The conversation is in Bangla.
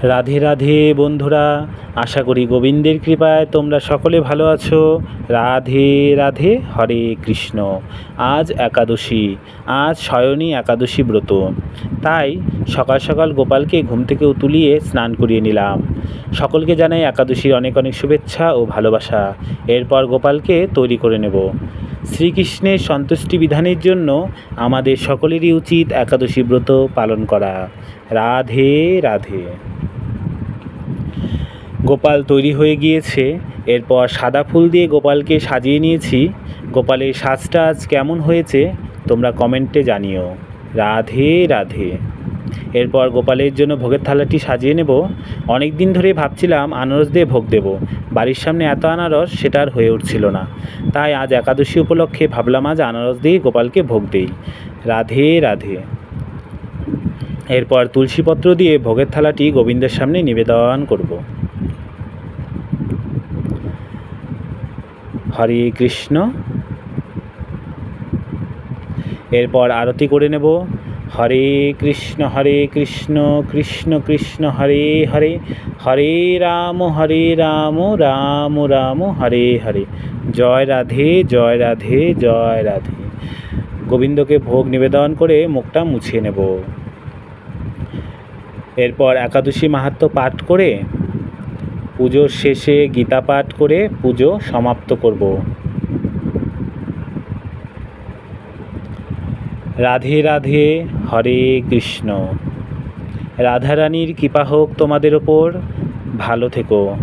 রাধে রাধে বন্ধুরা, আশা করি গোবিন্দের কৃপায় তোমরা সকলে ভালো আছো। রাধে রাধে, হরে কৃষ্ণ। আজ একাদশী, আজ শয়নী একাদশী ব্রত। তাই সকাল সকাল গোপালকে ঘুম থেকে তুলিয়ে স্নান করিয়ে নিলাম। সকলকে জানাই একাদশীর অনেক অনেক শুভেচ্ছা ও ভালোবাসা। এরপর গোপালকে তৈরি করে নেব। শ্রীকৃষ্ণের সন্তুষ্টি বিধানের জন্য আমাদের সকলেরই উচিত একাদশী ব্রত পালন করা। রাধে রাধে। গোপাল তৈরি হয়ে গিয়েছে। এরপর সাদা ফুল দিয়ে গোপালকে সাজিয়ে নিয়েছি। গোপালের সাজটা আজ কেমন হয়েছে তোমরা কমেন্টে জানিও। রাধে রাধে। এরপর গোপালের জন্য ভোগের থালাটি সাজিয়ে নেব। অনেক দিন ধরে ভাবছিলাম আনারস দিয়ে ভোগ দেব। বাড়ির সামনে এত আনারস সেটা আর হয়ে উঠছিল না। তাই আজ একাদশী উপলক্ষে ভাবলাম আজ আনারস দিয়ে গোপালকে ভোগ দেই। রাধে রাধে। এরপর তুলসীপত্র দিয়ে ভোগের থালাটি গোবিন্দের সামনে নিবেদন করব। হরে কৃষ্ণ। এরপর আরতি করে নেব। হরে কৃষ্ণ কৃষ্ণ কৃষ্ণ হরে হরে, হরে রাম রাম রাম হরে হরে। জয় রাধে জয় রাধে জয় রাধে। গোবিন্দকে ভোগ নিবেদন করে মুখটা মুছিয়ে নেব। এরপর একাদশী মাহাত্ম্য পাঠ করে পুজোর শেষে গীতা পাঠ করে পুজো সমাপ্ত করব। রাধে রাধে, হরে কৃষ্ণ। রাধারানীর কৃপা হোক তোমাদের ওপর। ভালো থেকো।